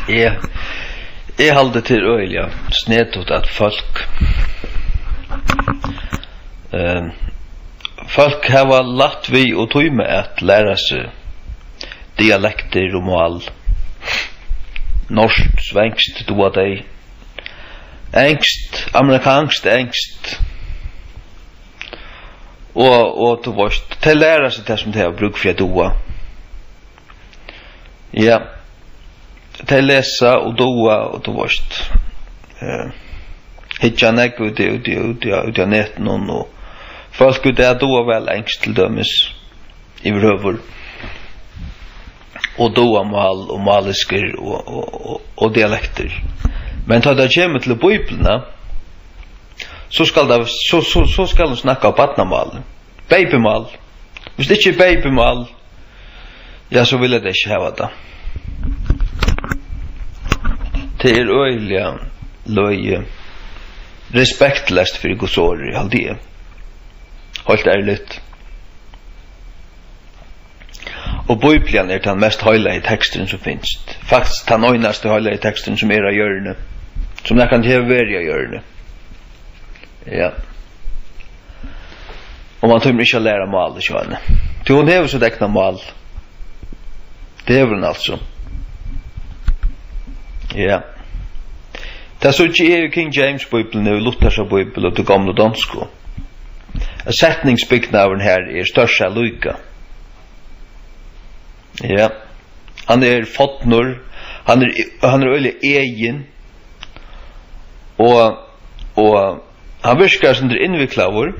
Jeg halde til øyla snedtot at folk hava lagt vi og tøyme at læra seg dialekter og mål. Norsk, svensk, du og deg. Engst, amerikansk engst. Og du vet, til læra seg det som det har bruk for å doa. Ja, til lesa og doa og du vet. Hitja nek ut i netten og folk ut er doa vel engst til dømes i røver. Og doa mal og malisker og dialekter. Men ta det kommer til Bibelna, så skal de snakke av badnamal, babymal. Hvis det ikke er babymal, ja, så vil jeg det ikke hava det. Det er øyelig løye, respektløst for Guds ord, halvdige. Helt ærligt. Og Bibelen er den mest høylige teksten som finnes. Faktisk den øyneste høylige teksten som er av hjørne. Som det kan ikke være av hjørne. Ja. Og man tror ikke å lære mal i kjønne. Til hun hever så dekna mal. Det hever hun altså. Ja. Det er så ikke er King James Bibelen og Luthersa Bibelen og det gamle dansko. Setningsbyggnaven her er største lyka. Ja. Han er fotnor, han er øyelig egen, og han virker som det er innviklavur,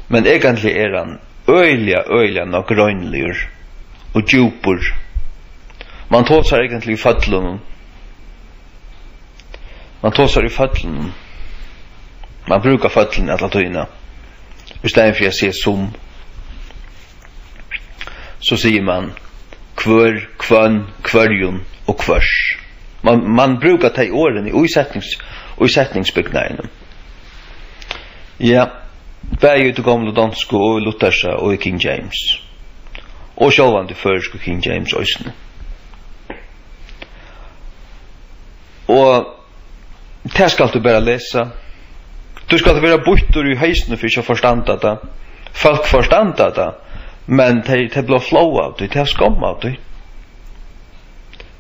men egentlig er han øyelig nok grønligur og djupur. Man tåsar egentlig i fødlunum. Man brukar fødlun i alla tøyna. I stedet for å si som, så sier man kvør, kvønn, kvørjun og kvørs. Man brukar de årene i setningsbyggnaden. Ja, bæg ut i gamle dansko og i Luthersa og i King James. Og sjálvandi førsk og King James òsne. Og det skal du bare lesa. Du skal være buttur i heisene for ikke å forstanda det. Folk forstanda det, men det blir flow av det, det er skam av det.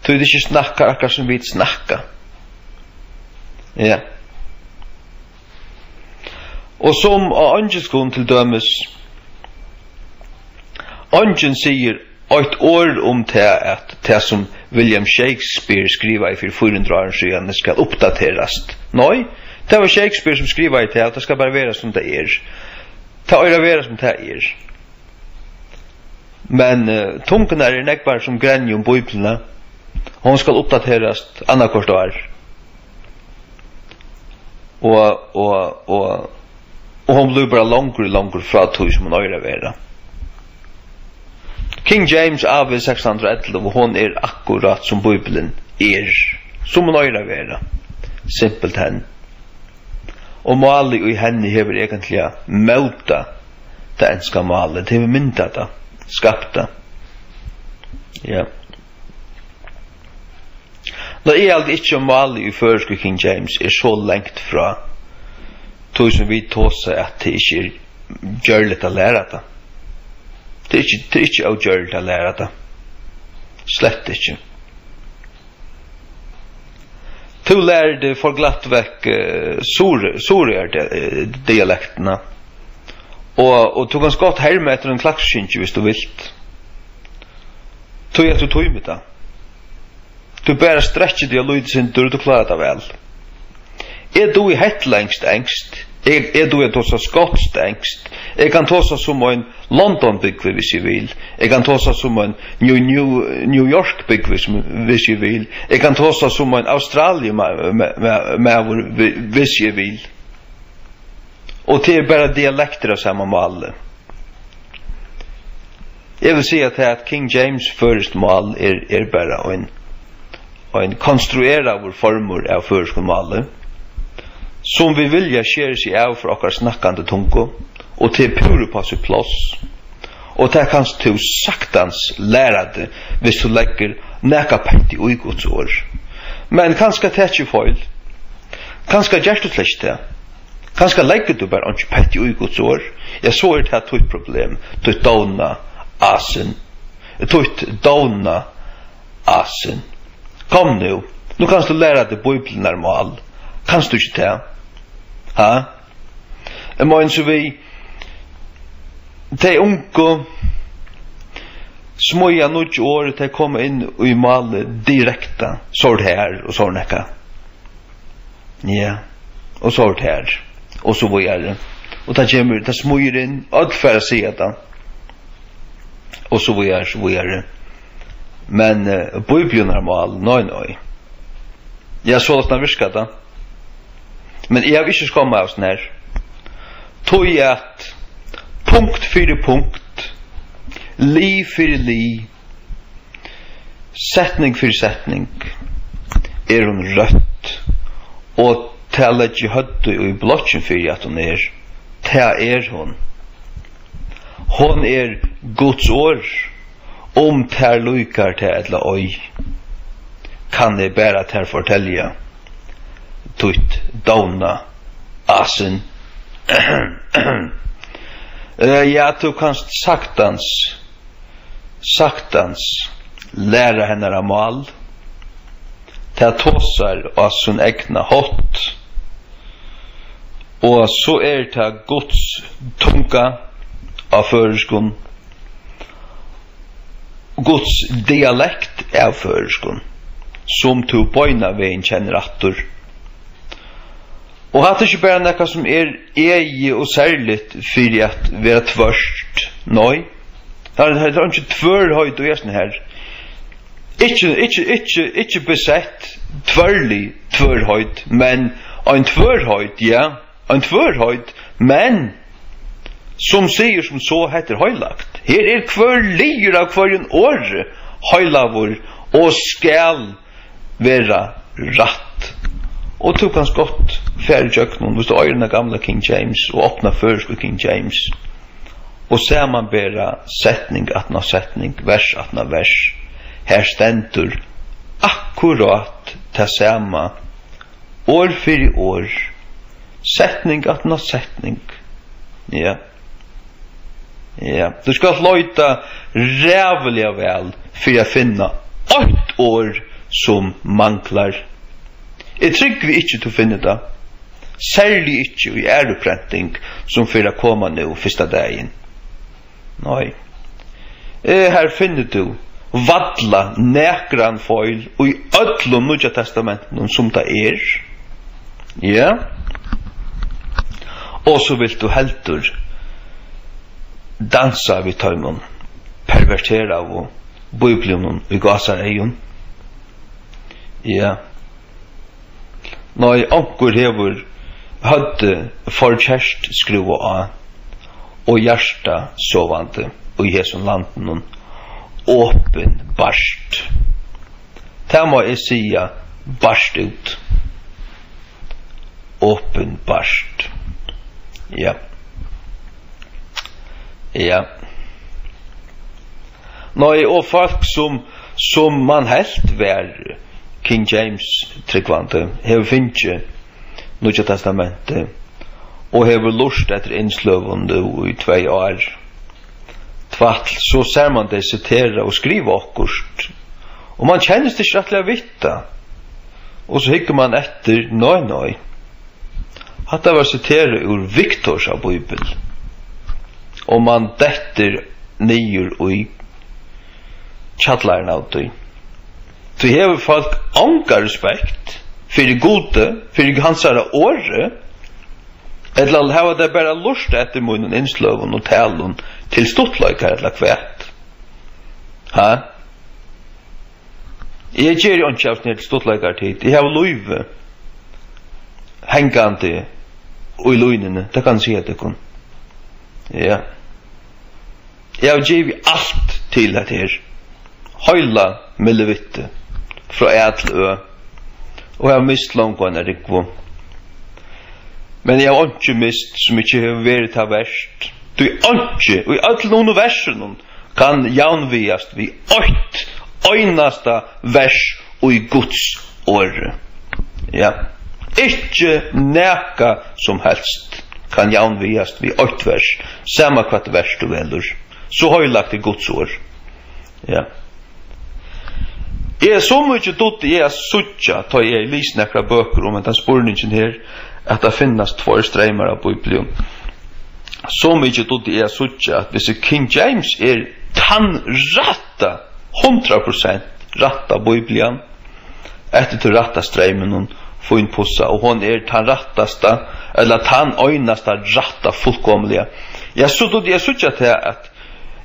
Du er ikke snakka akkurat som vi snakka. Ja. Og som av angelskon til dømes, angel sier et år om det at det som William Shakespeare skriva i 400 år siden det skal oppdaterast. Nei, det var Shakespeare som skriva i det at det skal bare være som det er. Det er være som det er. Men tungen er nekbar som grenje om Bibelene. Hon skal oppdaterast annakvart år. Og hon blir bare langer fra tog som hon øyre være. King James av 611 og hon er akkurat som Bibelen er. Som hon øyre være. Simpelt hen. Og malet i henne hever egentlig møta det enska malet. Det hever mynda det. Skapta. Ja. Nå er alt ikke om malet i førske King James er så lengt fra tog som vi tåser at det ikke er gjørligt å lære det. Det er ikke å gjørligt å lære det. Slett ikke. Du lærde for glatt vekk dialektene. Og du kan skott herme etter en klakskinkje hvis du vilt. Tog at du tog med det. Du bare stretcher det og lyder sin dør, du klarer det vel. Er du i hetlengst engst? Er du i tåsa skotst engst? Jeg kan tåsa som en London-byggve hvis jeg vil. Jeg kan tåsa som en New York-byggve hvis jeg vil. Jeg kan tåsa som en Australia-mæver hvis jeg vil. Og det er bare dialekter av samme mål. Jeg vil si at King James først mål er bare en konstruerad formur av først mål. Som vi vilja skjere seg av for okkar snakkande tungo, og til pure på seg plass. Og det kan du saktans lære det hvis du legger neka pent i Guds år. Men kanskje tætje feil. Kanskje gjør du slett det. Kanskje legger du bare ikke pett i Guds år. Jeg så det her tog problem. Tog dåna asen. Tog dåna asen. Kom nu. Nu kan du lære det Bibelen er mal. Kan du ikke det? Ha? Jeg må så vi de unge småja nødt år til å komme inn i malet direkte. Så det her og så nekka. Ja. Og så det her. Og så var det. Og det kommer, det småjer inn, alt for å si det. Og så var det. Men Bibelen er mal, nei. Jeg så det virket da. Men jeg har ikke kommet av sånn her. Tog jeg at punkt for punkt, li for li, setning for setning, er hun rødt, og til at jeg hadde i blotjen for at hun er, til hun. Hun er Guds år, om til lykar til et la oi, kan jeg bare til fortelle, tutt dåna asen. Ja, du kan saktans lære henne av mal til at tåsar av sin egna hot, og så er det Guds tunga av føreskon, Guds dialekt av føreskon, som to bøyna veien kjenner attor. Og hatt ikke bare nekka som er eie og særligt for at være tvørst, nøy. Det er ikke tvørhøyd og gjersten her. Ikke besett tvørlig tvørhøyd, men en tvørhøyd, ja, en tvørhøyd, men som sier som så heter høylagt. Her er hver lier av hver en åre høylavur og skal være ratt. Og tog ganske godt færre kjøkken, hvis du øyre den gamle King James og åpner først King James, og ser man bare setning atna setning, vers atna vers, her stendur akkurat til samme år for år, setning atna setning. Ja. Du skal løyta rævelig vel for å finne 8 år som manglar. Jeg trygg vi ikke til å finne det. Særlig ikke i æreprenting som for å komme nå første dagen. Nei. Her finner du vadla nekran foil og i ødlom Nudja testamenten som det er. Ja. Og så vil du heldur dansa vid tøymon, pervertera av Bibelen og gasar eion. Ja. Nei, onkur hever hadde forkjærst skruva av og hjersta sovande og i hesson landen åpen barst. Det må jeg sia barst ut. Åpen barst. Ja. Ja. Nei, og folk som man helt vær King James tryggvante, hever finnje Nudja testamentet, og hever lust etter innsløvende i 2 år. Tvattl, så ser man det sitere og skrive akkurst, og man kjennes det ikke rettelig å vite, og så hikker man etter, nei. Hatt var sitere ur Viktors av Bibel, og man detter nyer og i tjallaren av det. Så hever folk anka respekt fyrir gode, fyrir hansara åre, eller hava det bare lust etter munnen innsløven og talen til stortlaikar eller kvært. Ha? Jeg gjer jo ikke av til stortlaikar tid. Jeg har løyve hengande og i løynene, det kan si at det kun. Ja. Jeg har givet alt til dette her. Høyla millivitte fra til ø, og jeg har mist langkvann rikvo. Men jeg har ikke mist som ikke har vært av verst. Du er ikke, og i alle noen versen kan jaunviast vi 8 øynasta vers og i Guds år. Ja. Ikke neka som helst kan jaunviast vi 8 vers, samma kvart vers du velur. Så har jeg lagt i Guds år. Ja. Jeg er så mye dutt jeg er suttja, ta jeg lys nekra bøker om den spurningen her, at det finnes 2 streimer av Bibelen. Så mye dutt jeg er suttja, at hvis King James er tan ratta, 100% ratta Bibelen, etter til ratta streimen hon få inn pussa, og hon er tan rattasta, eller tan øynasta ratta fullkomliga. Jeg så dutt jeg suttja til at,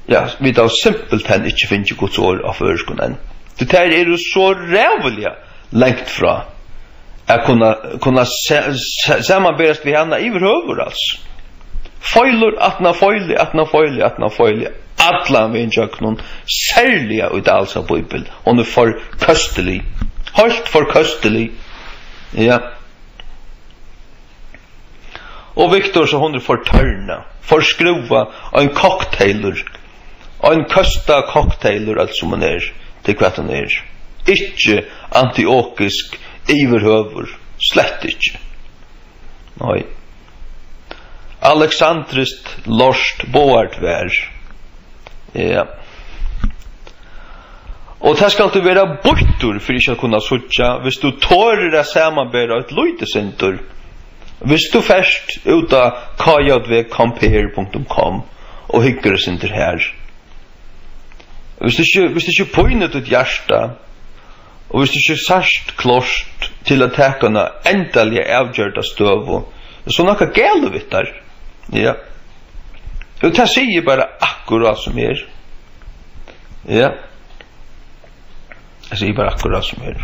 ja, vi da simpelthen ikke finner Guds år av førskonen. Det her er jo så rævlig lengt fra at kunne samarbeides vi henne i høver, altså. Føyler, atna føyler, atla vi ikke noen særlige utdalelse av Bibel. Hun er for køstelig. Helt for køstelig. Ja. Og Victor, så hun er for tørna, for skruva, en cocktailer, en køsta cocktailer, alt som hun er. Til hva han er. Ikke antiokisk iverhøver. Slett ikke. Nei. Alexandrist lorst boart vær. Ja. Og det skal du være bortur for ikke å kunne suttja hvis du tårer å samarbeide et løytesentur. Hvis du først ut av kjv.compare.com og hygger sentur her. Hvis du ikke poinner ditt hjärsta, og hvis du ikke sørst klart til å teka noe endelig avgjørda støv, så noe gale vittar. Ja. Og det sier bare akkurat som er. Ja. Jeg sier bare akkurat som er.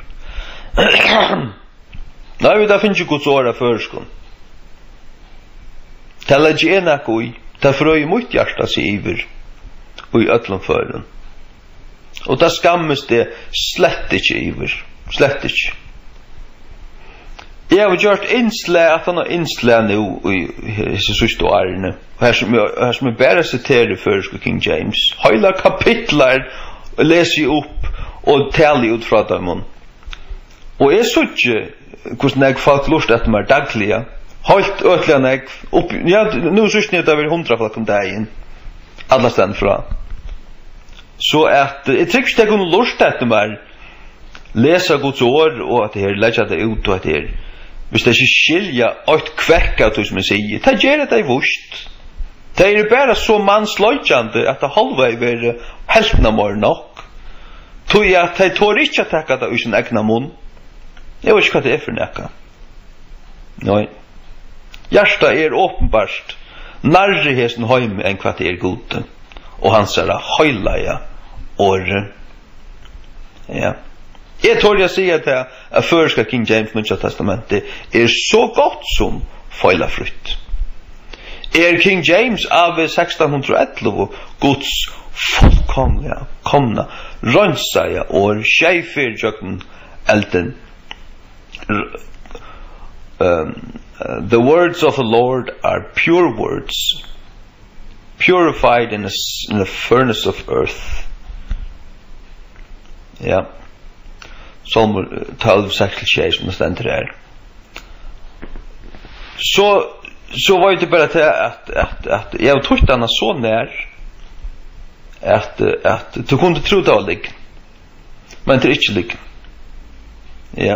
Nei, da finnes ikke Guds åra førskon. Det er ikke en akko i, det frøy mot hjärsta seg iver, og i øtlom føren. Og da skammes det slett ikke iver. Slett ikke. Jeg har gjort innslag, at han har innslag nå i disse siste årene. Her som jeg bare siterer for King James. Hele kapitler leser jeg opp og taler ut fra dem. Og jeg så ikke hvordan jeg falt lust etter meg dagliga. Helt øtelig enn jeg. Ja, nå synes jeg det er 100 folk om dagen. Alle stedet fra. Så at jeg tror ikke jeg kunne lust etter meg lese Guds år og at jeg legger det ut og at jeg hvis jeg ikke skilja et kvekk av det som jeg sier det gjør det vust det er bare så mannsløyjande at det halvvei vil heltna mår nok tog jeg at jeg tår ikke å tekka det i sin egna munn jeg vet ikke hva det er for nekka nei hjersta er åpenbart nærre hesten høyme enn hva det er gode og hans er høyleia året. Ja. Jeg tror jeg sier at førska King James Nye Testamentet er så godt som feilafrytt. Er King James av 1611 Guds fullkomliga, komna, rønnsaja og skjeifir jøkken elden. The words of the Lord are pure words, purified in the furnace of earth. Ja. Salm 12:6 som det stender her. Så var det bare til at jeg har tørt denne så nær at du kunne tro det var ligg. Men det er ikke ligg. Ja.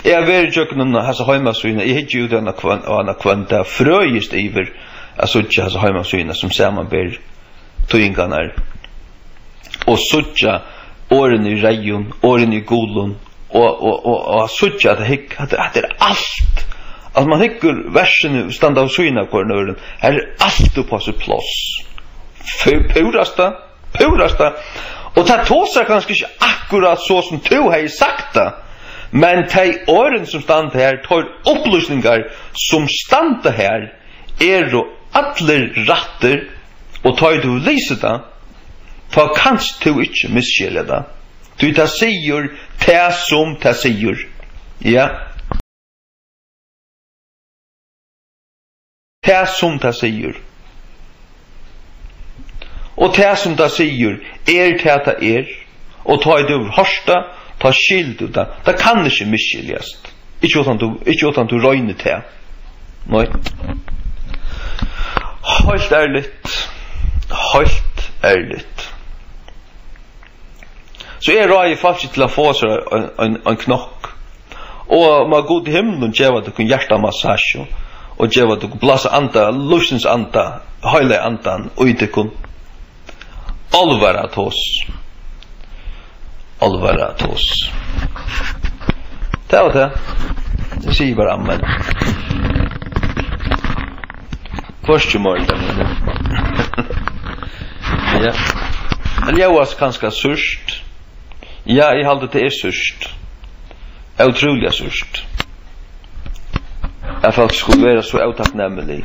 Jeg har vært jo ikke noen av hans heimasynene. Jeg har ikke ut av kvanta frøyest iver altså ikke hans heimasynene som samanber tøyingene her. Og suttja åren i reion, åren i golon, og suttja at det er alt. At man hikker versene standa av syna kvar nøren, her er alt på seg plass. Purasta. Og det tåser kanskje ikke akkurat så som du har sagt det, men de åren som standa her, tar opplysningar som standa her, er jo alle ratter, og tar du lyser det, ta kanst du ikke misskjelja det. Du ta sier det som ta sier. Ja. Det som ta sier. Og det som ta sier det ta er. Og ta du hørsta, ta skild du det. Det kan ikke misskiljast. Ikke utan du røyner til. Nei. Helt ærligt. Så råd faktisk til å få seg en knokk. Og med god himmelen gjør at du kan hjertemassasje og gjør at du kan blåse anda, lusens anda, høyle andan, og ikke kun alvara til oss. Det var det. Jeg sier bare amen. Kvørstjumorgen. Ja. Men jeg var kanskje sørst. Ja, jeg halte det sørst. Utrolig sørst. Jeg faktisk skulle være så utakknemlig.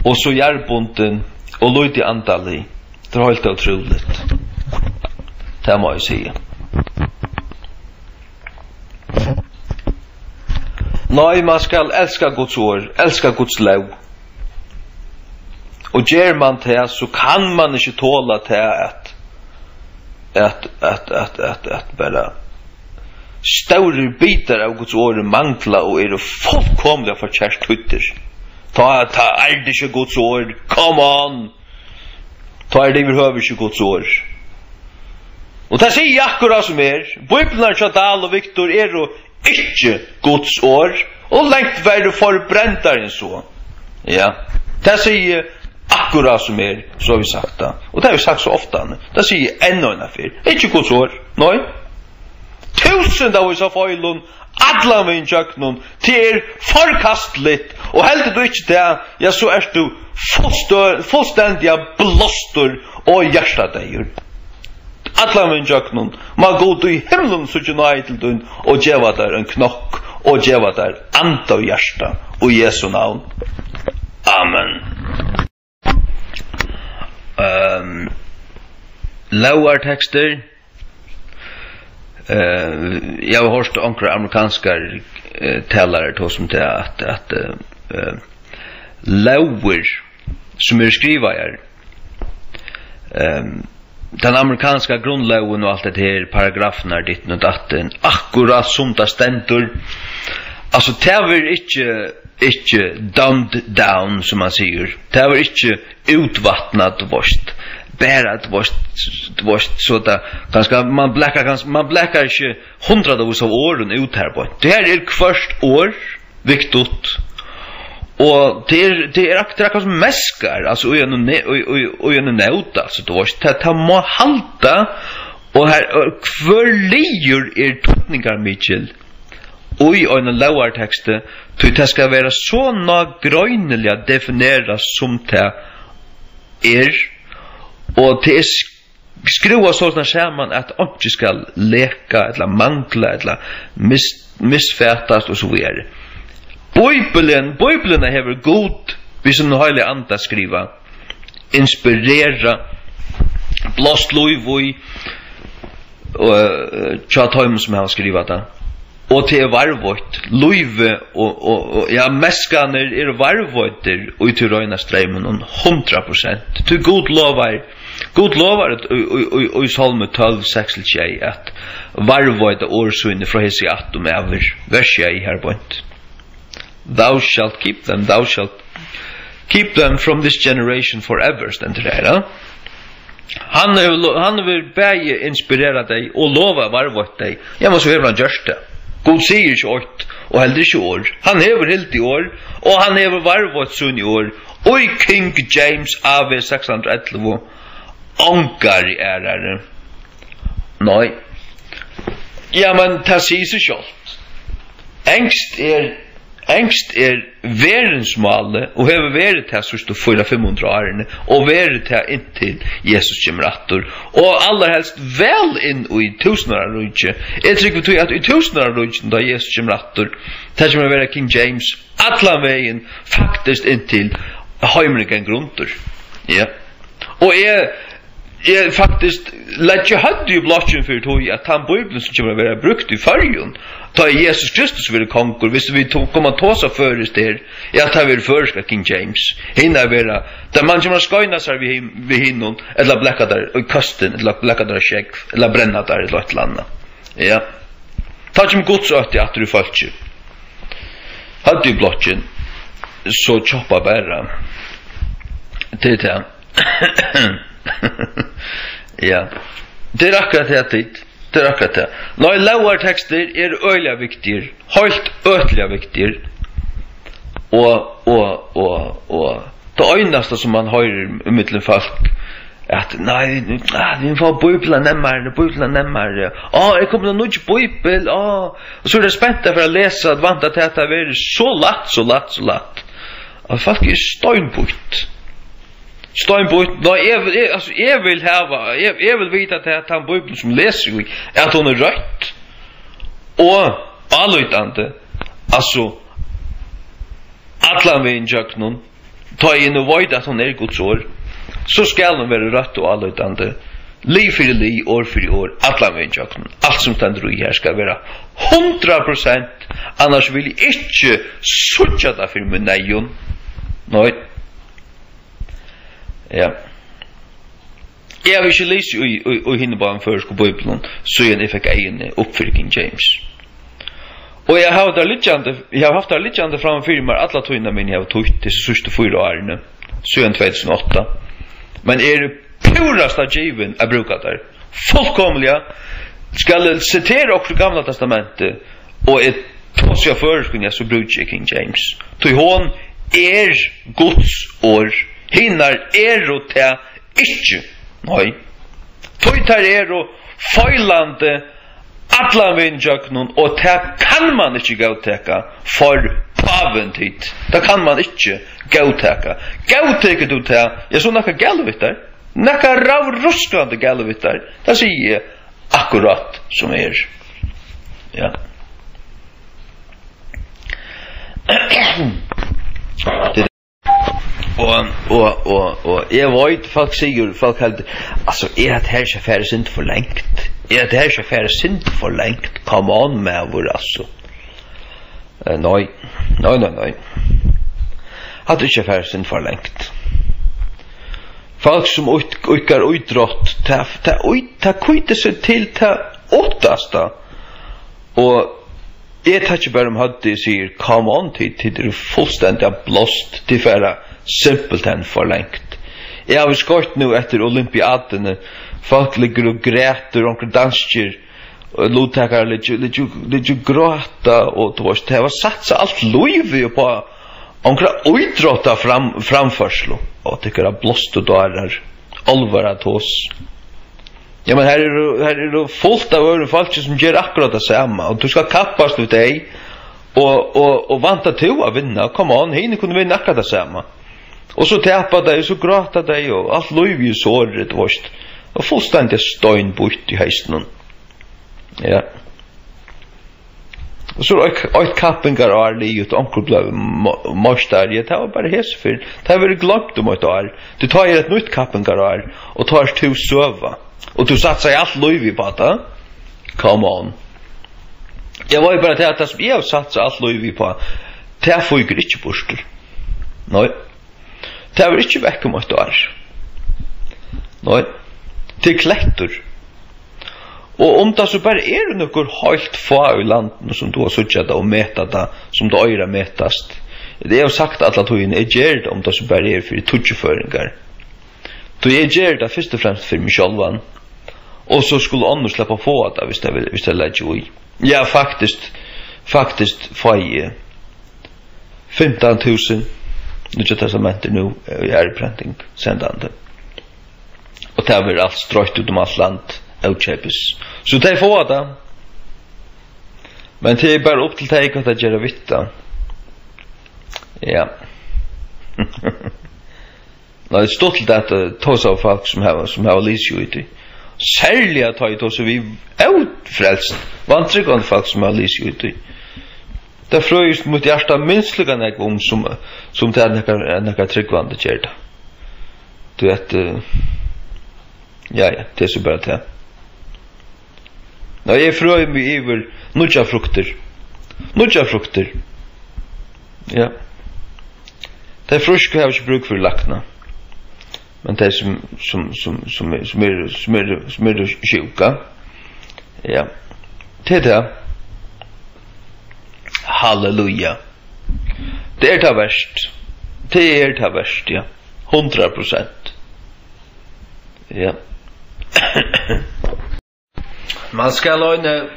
Og så hjerbunden og løyde andalig. Det var helt utrolig. Det må jeg si. Nei, man skal elska Guds ord, elska Guds lov. Og gjør man det, så kan man ikke tåle til at bare større bitar av Guds ord mangla og fullkomlig forkjært hytter. Ta det ikke Guds ord, come on! Ta det behøver ikke Guds ord. Og det sier akkurat som Bibelen Chadal og Victor jo ikke Guds ord, og lengt være forbrentere enn så. Ja, det sier akkurat som så har vi sagt det. Og det har vi sagt så ofte. Det sier enda en affær. Ikke Guds ord, nei. Tusen av oss av feilun, alla min tjøknun, til forkastligt, og heldig du ikke det, ja, så du fullstendig blåstor og hjertadeier. Alla min tjøknun, ma god i himmelen så ikke nøy til dun, og djeva der en knokk, og djeva der anta og hjerta, og Jesu navn. Amen. Lauartekster. Jag har hört några amerikanska talare då som det att lauer som skriva den amerikanska grundlagen och allt det här paragraferna dit och datten akkurat som det ständer. Alltså det var inte dumbed down som man säger. Det var inte utvattnat vårt. Bara det var så där ganska man bläckar inte hundratals av åren ut här på. Det här först år viktigt. Och det är akkurat som mäskar alltså och en nota så då det må halta och här kvörlier totningar Mitchell. Och i en lauartext det ska vara så grönliga definieras som det och det skruva sådana samman att inte ska leka eller mangla eller missfärtas och så vidare. Bibelen har god vi som heliga anda skriva inspirera blåst lojvoj och tjatajm som har skrivat det. Och det varvått lojve och ja mäskaner varvåtter och till röjna strämmen 100%. Till god lovar och i Salme 12:6 att varvått årsynne från hesi attom över vers i här point. Thou shalt keep them from this generation forever, stendur det. Han vill bäge inspirera dig och lova varvått dig. Jag måste höra just det. God sier ikke åt, og heller ikke år. Han hever helt i år, og han hever varvått sunn i år. Og i King James AV 611, ångar i ærere. Nei. Ja, men det sier seg selv. Engst verensmale, og hever vært til sørste 400-500 årene, og vært til inntil Jesus kommer atter. Og aller helst vel inn i 1000-årene. Jeg tror at i 1000-årene da Jesus kommer atter, det kommer være King James, alle veien faktisk inntil heimringen grunter. Ja. Og jeg faktisk lett jeg hadde jo blotjen for tog at han Bibelen som kommer være brukt i fargen ta Jesus Kristus vil konkur hvis vi kommer ta oss først der ja ta vi først King James hinna vera da man kommer skøyna seg vi hinnon eller blekka der og kasten eller blekka der skjegg eller brenna der i et landa Ja. Ta som Guds ötti att du falski. Hade du blocken så choppa bara. Det är ja. Det är akkurat det är akkurat det. När lågartexter är öliga viktiga, helt ötliga viktiga. Och det einaste som man hör i mitten folk att nej, vi får bibeln nämmer. Jag kommer nog inte bibel. Och så är det spänt för att läsa att vanta till att det är så lätt. Att folk är steinbult. Då jag vill veta att han bibeln som läser att hon är rätt. Och allutande. Alltså alla vägen jöknon ta in och vet att hon är Guds ord. Så skal hon vara rätt och allutande. Liv för liv, år för år, alla vägen jöknon. Allt som ständer i här ska vara 100%. Annars vill jag inte sucha det för min nejon. Nej. Ja. Jag vill inte läsa i hinnebanen först på Bibeln så jag fick egen uppfyllning James. Och jag har haft det lite framför mig alla tøyna min jag har tagit till sista 4 åren sedan 2008. Men är det purasta given att bruka där. Fullkomliga ska citera också gamla testamentet och ett tosja förskunja så brukar King James. Till hon är Guds ord. Hinnar är och ta inte. Nej. Tøytar är och feilande alla vindjöknon och det kan man inte gåtäcka för paven tid. Det kan man inte gåtäcka. Gåtäcker du det? Jag så näka galvitar. Näka ravruskande galvitar. Det säger jag akkurat som är. Ja. Och jag vet folk säger folk hade alltså det här så färdigt inte för längt. Det här så färdigt inte för längt. Come on med vår alltså. Nej. Hade inte färdigt inte för längt. Folk som utgår utrått ta kujte sig till ta åttasta. Och jag tar inte bara hade säger come on till det fullständigt blåst till färra simpelt än för längt. Jag har skott nu efter olympiaden. Folk ligger och gräter och danser och låtakar ligger gråta och det var satsa allt liv på omkring utråtta framförslo och tycker att blåst och dörrar allvara till oss. Ja men här är det fullt av folk som gör akkurat det samma och du ska kappas ut dig och vanta till att vinna. Come on, hinner kunde vinna akkurat det samma. Och så täppa dig, så gråta dig och allt liv är såret vårt. Och fullständigt steinbult i hesten. Ja. Och så ett kappingar är livet onkel blev måstar. Det var bara hesfyr. Det var glömt om ett år. Du tar ett nytt kappingar och tar till söva. Och du satsar allt liv på det. Come on. Jag var ju bara till att det som jag satsar allt liv på. Det får ju inte bort. Nej. Det var inte vekk om ett år. Nej. Till klättor. Och om det så bara är något helt få i landet som du har suttit och mätat det som du öra mätast. Det är sagt att alla tog är gärd om det så bara är för tutseföringar. Då är gärd det först och främst för mig självan. Och så skulle annars släppa på det hvis det lägger i. Ja, faktiskt får jag 15 000 Nya testamenter nu i äreprinting sändande. Och det är allt strött ut allt land utköpes. Så det får det. Men det är bara upp till dig att göra vitta. Ja. Det är stort till att ta sig av folk som har lyst ut i. Särskilt att ta i så vi utfrälst. Vantryggande folk som har lyst ut i. Det fröjst mot hjärta minstliga nägom som det är näka tryggvande kärta. Du vet, ja, det är så bara det. Nå, jag fröj mig över nudja frukter. Ja. Det är fruska har inte bruk för lakna. Men det är som är sjuka. Ja. Till det. Halleluja. Det är det värst. Det är det värst, ja. 100%. Ja. Man ska löna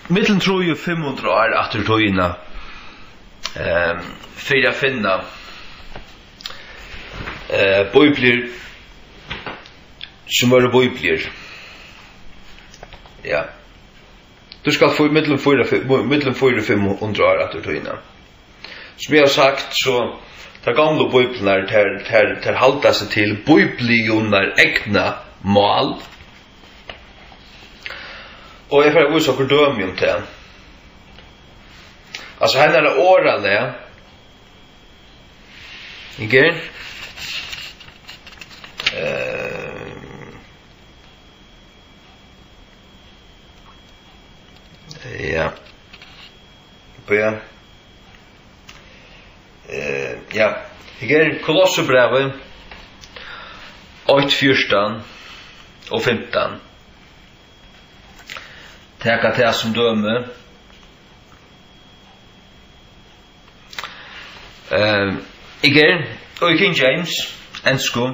mitteln tror ju 500 år efter tøyna för att finna bibler som var bibler. Ja. Du ska få mitteln 400-500 år efter tøyna. Som jag har sagt så de gamla biblarna ter halta sig till biblionar egna mål. Och jag får visa hur döm om det. Alltså här är det orale. Igen. Ja. Börja. Ja. Igen Kolosserbrevet 8:14 och 15. Teka det som døme. Again, King James, ensku.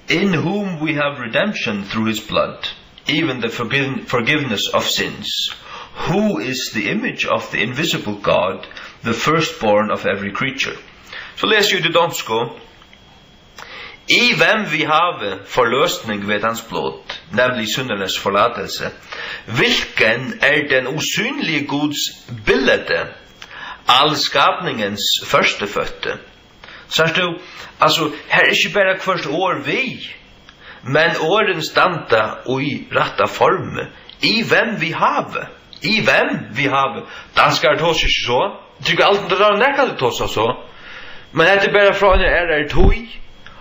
In whom we have redemption through his blood, even the forgiveness of sins, who is the image of the invisible God, the firstborn of every creature. Så läser ju det dansko. I hvem vi have forløsning ved hans blod, nemlig syndernes forlatelse, hvilken den usynlige Guds billede, all skapningens førstefødte. Sørst du, altså, her ikke bare hvert år vi, men åren standa og i retta form, i hvem vi have, danskar tås ikke så, tykker alt det der nærkade tås så, men det bare fra en tøy,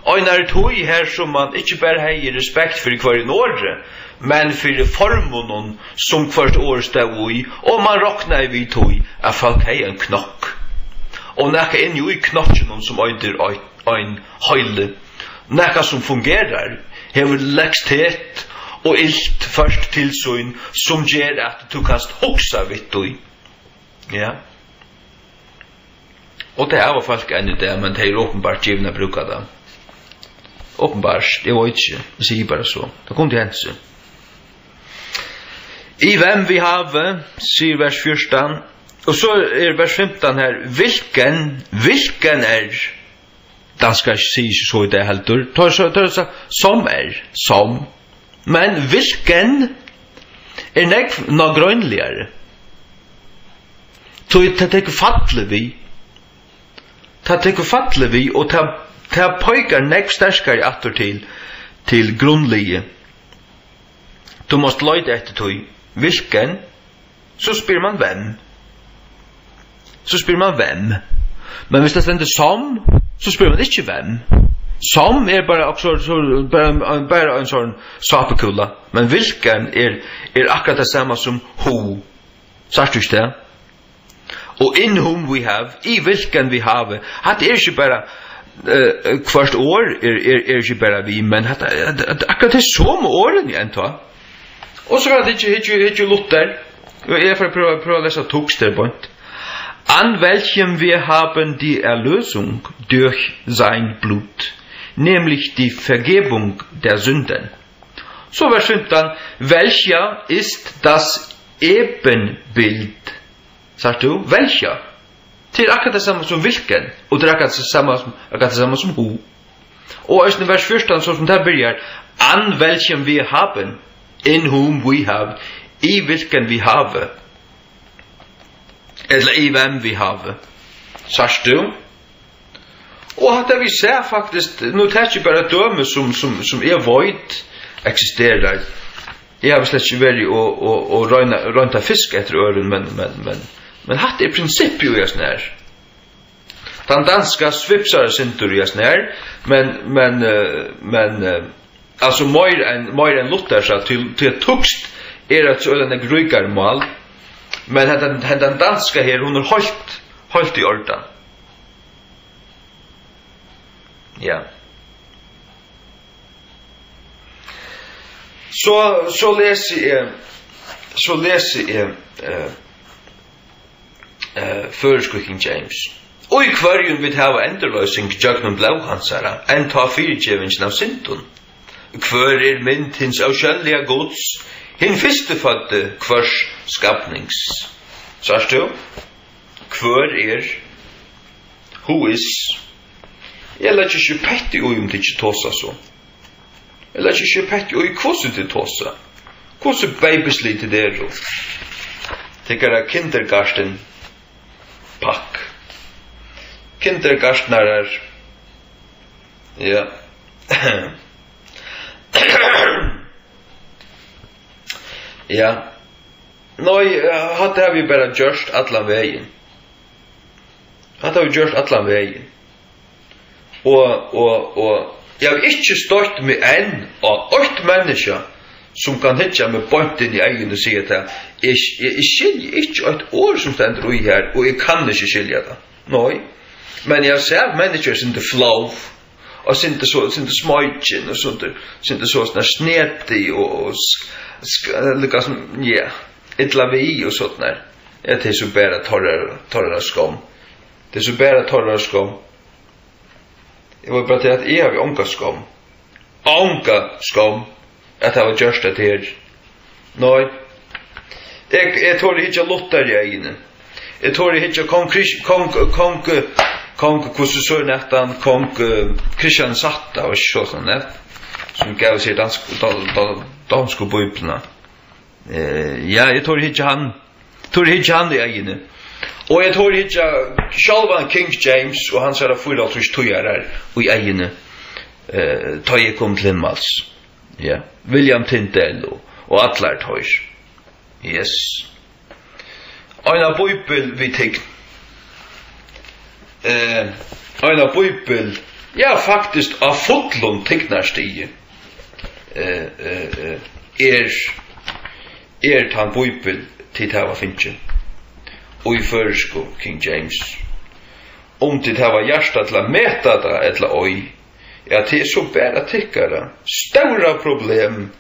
og en tøy her som man ikke bare har respekt for hver åre, men for formånen som hvert år stod i, og man råkner vi tøy at folk har en knokk. Og nekka inn jo i knokken som øyder en høyle, nekka som fungerer, hever leksthet og ilt først tilsyn som gjør at du kan hoksa vidt tøy. Ja. Og det var folk enn i det, men det er åpenbart givna bruka det. Åpenbart, jeg vet ikke, jeg sier bare så. Det kom til hense. I hvem vi have, sier vers 14, og så vers 15 her, hvilken danskar sier ikke så i det heldur, som som, men hvilken noe grønligere. Det tekker fattelig vi, og det pøyker nek sterskere atter til grunnlige. Du måst løyde etter tøy. Hvilken? Så spyr man hvem. Men hvis det stender som, så spyr man ikke hvem. Som bare en sånn sapekulla. Men hvilken akkurat det samme som ho. Sagt du ikke det? Og in whom we have, i hvilken vi have, at ikke bare hvert år ikke bare vi, men akkurat det som åren igjen ta. Og så var det ikke Luther. Jeg får prøve å lese tokster på det. An welchem wir haben die Erlösung durch sein Blut, nämlich die Vergebung der Sünden. So vers 15, welcher ist das Ebenbild? Sagst du, welcher? Det akkurat det samme som hvilken, og det akkurat det samme som ho. Og i vers 14, så som det börjar, an welchem wir haben, in whom we have, i hvilken vi have, eller i hvem vi have. Sagst du? Og hatt vi ser faktisk, nu tar ikke bare døme som vet eksisterer. Jeg har slett ikke vært og rønta fisk etter øren, men hatt prinsipp jo i oss nær. Den danska svipsar sintur i oss nær, men altså mer enn Luther sa til tukst at så øyne grøykar mål, men den danska her, hun holdt i ordan. Ja. Så leser jeg så leser jeg først King James. Og i kvarjen vil hava enderløsing jøgnum blauhansara, enn ta fyrirgjevingen av syndun. Hver mynd hins avskjelliga gods, hin fyrstefødde hvers skapnings. Sørst du? Hver who is? Jeg lær ikke petti ui det ikke tåsa så. Jeg lær ikke petti ui hvordan det tåsa. Hvordan babysli til det ro. Tekkara kindergarten pakk. Kindergartnarar. Ja. Ja. Nei, hatt har vi bara gjørst allan vegin. Hatt har vi gjørst allan vegin. Og jeg har ikke stått med en av 8 mennesker som kan hitja med bønten i egen og si at jeg skiljer ikke et år som stender ui her, og jeg kan ikke skilje det. Nei. Men jeg ser mennesker som det flav, og som det smøyken, og som det sånn snedti, og lukka som, ja, etla vi og sånn der. Det er så bare torra skom. Det er så bare torra skom. Jeg var bare til at jeg har onka skom. Onka skom. At jeg var gjørst det her. Nei. Jeg tror ikke lottar i egene. Jeg tror ikke kong hvordan så nettan kong Kristian Satta og ikke sånn som gav seg dansk bøyplene. Ja, jeg tror ikke han i egene. Og jeg tror ikke sjálvan King James og hans er 4 tøyarar og i egene ta jeg kom til himmels. Ja, William Tyndale og allar tøyr. Yes. Eina bøypel vi tegn. Eina bøypel, ja, faktisk av fotlun tegnarstige. Tan bøypel til hava finnje. Og i føresko King James. Til hava hjärsta til a meta det etla oi. Ja, det så bara tyckare. Stora problem.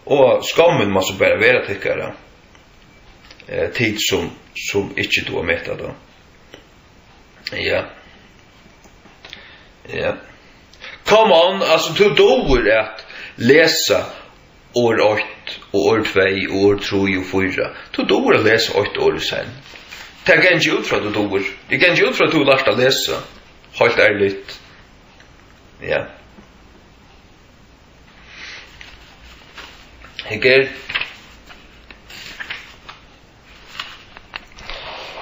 Og skammen må så bara være tyckare. Tid som ikke du har meta da. Ja. Ja. Come on, altså du doer at lesa år 8 og år 2 og år 3 og 4. Du doer at lesa 8 år sen. Det er ikke ut fra du doer. Det er ikke ut fra du lærte å lese. Helt ærligt. Ja.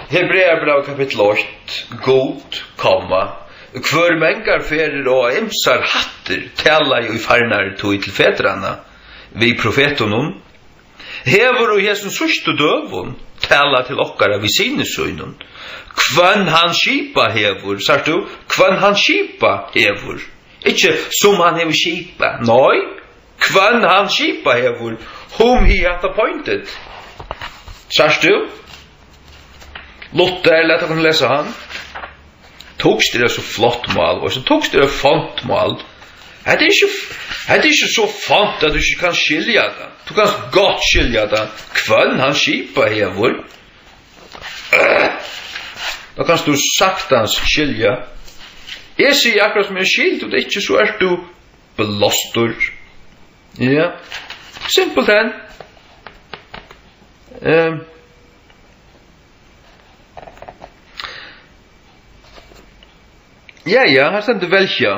Hebreerbrev kapittel 8. God, komma. Hver mengar ferir og imsar hatter tala jo i farnar tog til fedrana. Vi profetunum. Hever og hesen sørste døvun tala til okkara vi sinesøynun. Kvann han skipa hever, sagt du? Kvann han skipa hever. Ikke som han hever skipa. Nei. Kvann han skipa hever. Whom he hath appointed. Sagt du? Luther, lett å kunne lese han. Togst det så flott mål, og så togst det fontmål. Det er ikke så font at du ikke kan skilja det. Du kan godt skilja det. Kvann han skipa hever. Da kan du saktans skilja. Jeg sier akkurat som jeg skilt, og det er ikke så du blåstor. Ja. Simpelthen. Ja, her stender velkja.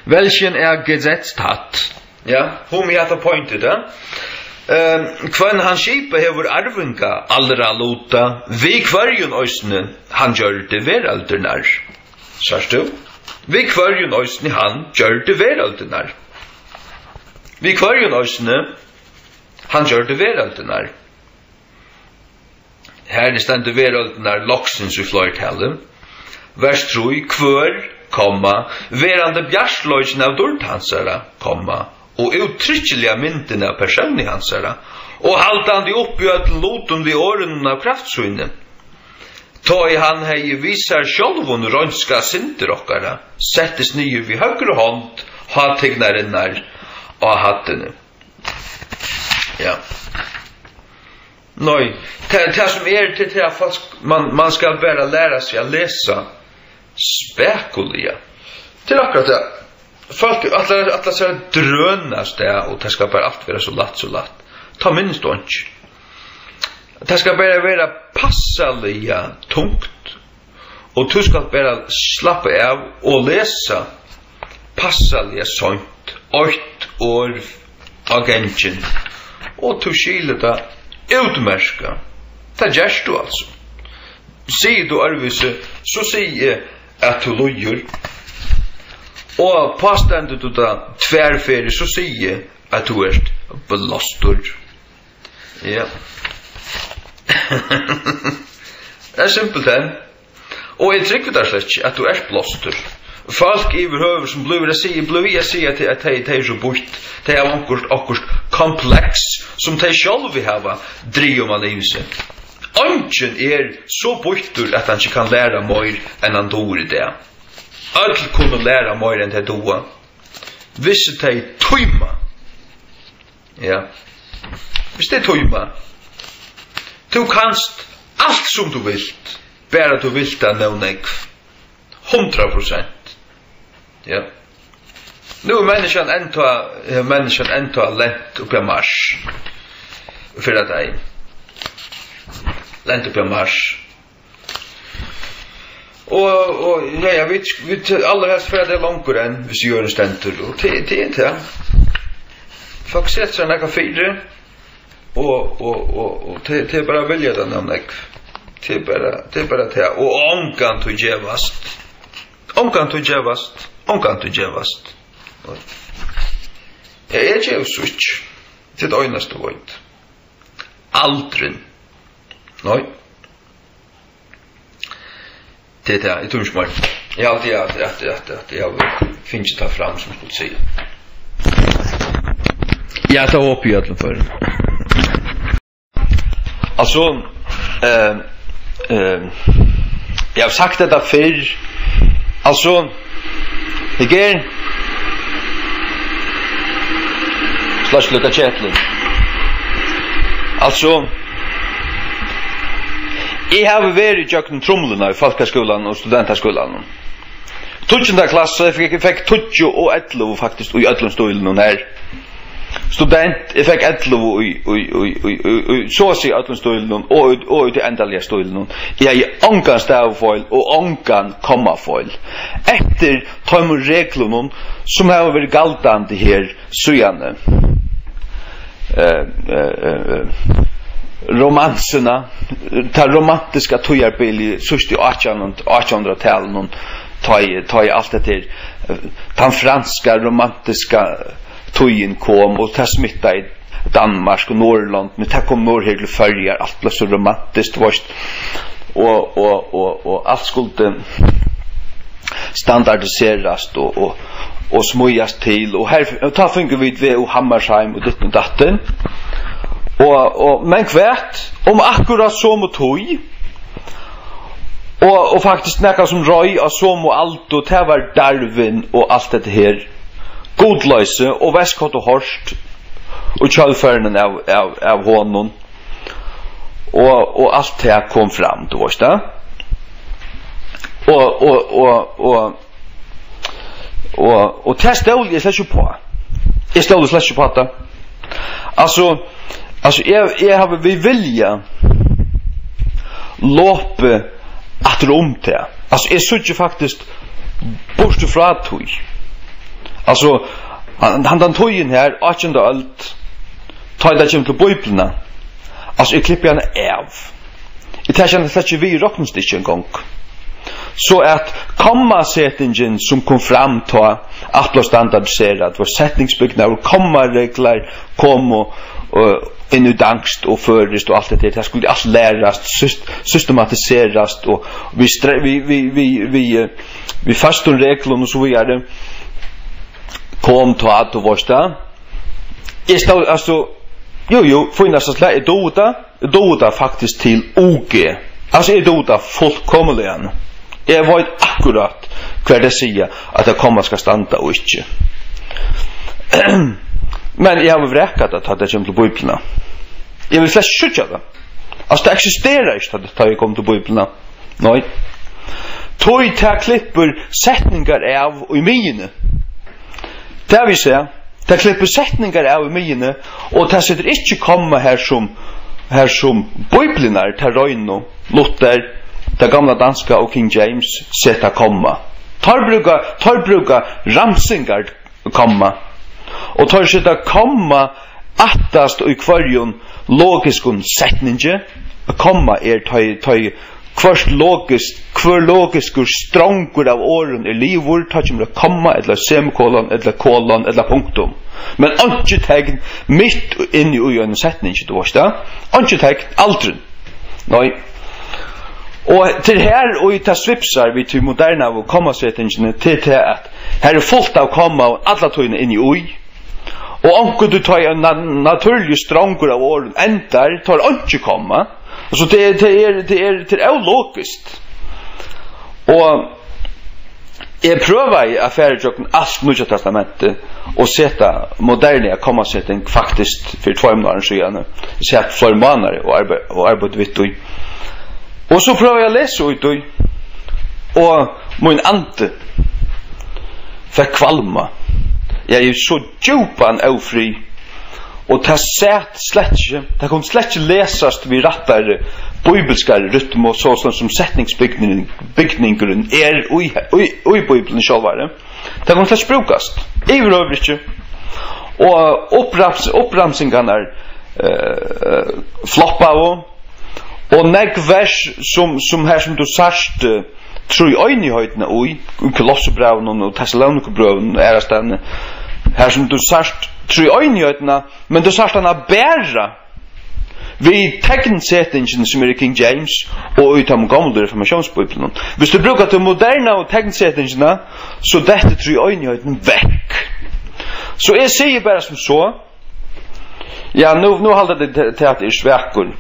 Velkjen gesetztatt. Ja, whom he hath appointed, Kvann han skipa hever arvinga allra luta, vi kvarjun òsne han gjør det veraldernar. Sørst du? Vi kvarjun òsne han gjør det veraldernar. Vi kvarjun òsne han gjør det veraldernar. Her er stendur veraldernar loksins i flertallet. Vers 3, kvør, komma, verande bjarsløysen av dårthansara, komma, og uttrykkeliga mynden av personlig hansara, og haltande oppi öll lotum vi åren av kraftsynne. Ta i han hei visar sjálvun rønska synder okkara, settes nye vi høyre hånd, hatignarinnar, av hatten. Ja. Nej, det som till att man ska bara lära sig att läsa spekulia. Till akkurat det. Folk alla så drönas det och det ska bara allt vara så lätt. Ta minst då inte. Det ska bara vara passaliga tungt. Och du ska bara slappa av och läsa passaliga sånt. 8 år agenten. Och du skiljer det utmärska. Det görs du alltså. Säger du arvise, så säger att du lojer. Og påståendet du da tvärfärdig så säger att du är belastor. Ja. Det är simpelt den. Och jag tycker det slett att du är belastor. Folk överhuvud som blir jag säga att det är så bort. Det är akkurat komplex som de själva har driver man i sig. Ungen är så bortur att han inte kan lära mer än han dår i det. All kunne læra mer enn det doa. Hvis det er tøyma. Ja. Hvis det er tøyma. Du kanst alt som du vilt. Bara du vilt det nevnek. 100%. Ja. Nu er menneskjen enda lent oppi mars. Fyrir deg. Lent oppi mars. Og ja, vi aller helst for det langere enn hvis vi gjør en stentur, og det er ikke det. Folk setter seg nekka fire, og det er bare vilja den om nekk. Det er bare det, og ångan til gjevast. Ångan til gjevast. Jeg er gjevast switch, til det øynaste vårt. Aldrin. Nei. Det är ett tunnsmål. Ja, det jag finns inte ta fram som skulle säga. Jag tar upp i alla fall. Alltså jag har sagt det för alltså igen slash lucka chatlin. Alltså jeg har vært i jøkken tromlene i folkeskolen og studentaskolen. 12. klasse, jeg fikk 20 og 11 faktisk i Øtlandstolen her. Student, jeg fikk 11 i så å si Øtlandstolen og i endelige stolen. Jeg har ångan stavfeil og ångan kommafeil. Etter tar man reglene som har vært galtande her søgjane. Romanserna, ta romantiska tojarbil i sust i 1800-talen ta i allt det till den franska romantiska tojen kom och ta smitta i Danmark och Norrland, men ta kom norr här till följar allt blev så romantiskt vart och allt skulle standardiseras och smujas till och här ta fungerar vi vid Hammersheim och ditt och datten. Og men kvært om akkurat som og tøy og faktisk nekka som røy av som og alt og det var Darwin og alt dette her godløse og Westcott og Horst og kjølførenen av hånden og alt det kom fram du vet det og det stod jeg slett ikke på det alltså jag har vi vilja loppe att det. Alltså är så ju faktiskt bort från tog. Alltså han tojen här 18 allt tar det till bibeln. Alltså jag klipper han av. Det tar ju inte vi rocknstick en gång. Så att kommasättningen som kom fram ta att bli standardiserat var sättningsbyggnader kommaregler kom och inn i dangst og førest og alt det skulle alt lærast systematiserast og vi fast og reglene og så videre kom til at du varst jeg stod altså finnast at jeg doda faktisk til OG altså jeg doda fullkomelig jeg vet akkurat hver det sier at det kommer skal standa og ikke Men jag har vräkat att det kommer till Bibeln. Jag vill slett skjuta det. Alltså det existerar inte att det kommer till Bibeln. Nej. Tog ta klipper sättningar av och i mine. Det vill säga, ta klipper sättningar av i mine och ta sitter inte komma här som Bibeln är, ta Röjno, Luther, ta gamla danska och King James sätta komma. Tar bruka ramsingar komma. Og tar sitta komma attast og i kvarjon logiskun setninge. Komma tar kvar logiskur strongur av åren livur, tar kjemur komma, eller semikolon, eller kolon, eller punktum. Men ikke tegn mitt inni ui en setninge, du varst da. Ikke tegn aldri. Nei. Og til her og i ta svipsar vi til moderna av komma-setningene til at her fullt av komma og alla tøyne inni ui. Og onkel du tar en naturlig strongur av åren endar, tar ikke komma. Så det er logiskt. Og jeg prøver i affærejokken alt Nya testamentet og seta moderne kommasetting faktisk for 2 måneder siden. Sett flere måneder og arbeid vidt ui. Og så prøver jeg å lese ut ui. Og min ante fikk kvalma. Jeg er så djupan aufri. Og det det kom slett ikke lesast vi rattar bibelskar rytm og sånn som setningsbygningen ui Bibelen sjálfare. Det kom slett ikke brukast. Iver over ikke. Og oppramsingarna floppa og negg vers som her som du sarst tro i øynihøydene ui Kolossebraunen og Thessalonikebraunen ærastane her som du sarst tro i øynihøydene men du sarst hana bæra vi tegnsetingen som i King James og ut av gamle reformationsbibelen. Hvis du brukar til moderne og tegnsettingene så dette tro i øynihøydene vekk. Så jeg sier bare som så ja, nå halder det til at det er svekkur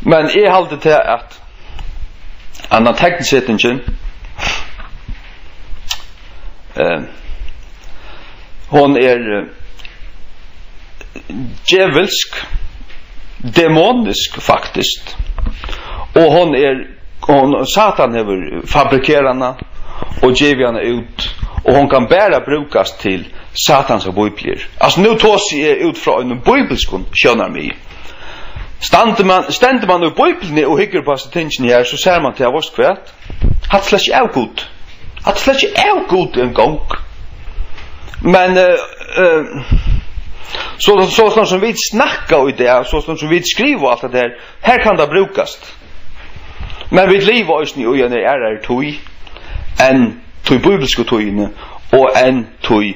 men jeg halder til at annan tegnsetingen hon djevelsk demonisk faktisk og hon Satan hever fabrikerana og djevjana ut og hon kan bæra brukast til Satans og bibler. Altså nu tås jeg ut fra en bibelskon skjønner mig. Stender man i Bibelen og hygger på seg tingene her, så ser man til av oss kvært. Hatt slett ikke er god. Hatt slett ikke er god en gang. Men sånn som vi snakker i det, sånn som vi skriver og alt det der, her kan det brukast. Men vi lever også i en tøy, enn tøy bibelske tøyene, og enn tøy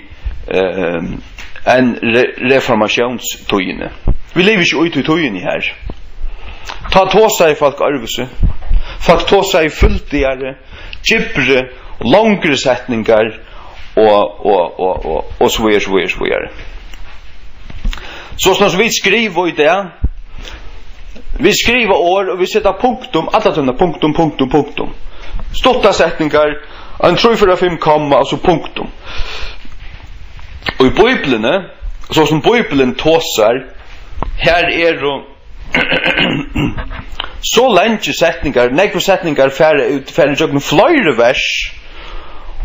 reformasjonstøyene. Vi lever ikke ut i tøyene her. Ta tåsa i folk arvese. Folk tåsa i fulltigere, kjibre, langere setninger, og så videre. Så som vi skriver i det, vi skriver år, og vi setter punktum, alle tøyene, punktum. Stotta setninger, en 3-4-5 komma, altså punktum. Og i Bibelene, så som Bibelen tåsar, her jo så lenge setningar, nekve setningar færre jøkken fløyre vers,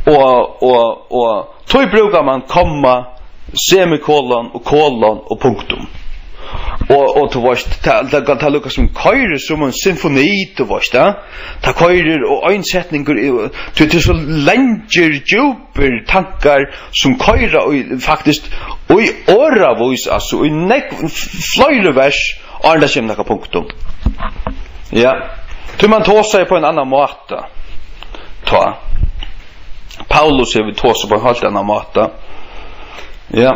og tog brukar man komma, semikolon og kolon og punktum. Og du varst, det lukka som køyre som en symfoni, du varst, ta køyre og øynsetninger, til så lenger, djuper tankar som køyre, og faktisk, og i åravis, altså, og i fløyre vers, og andre kommer nekka punktum. Ja, til man tå seg på en annan måte, Paulus har vi tå seg på en helt annan måte, ja,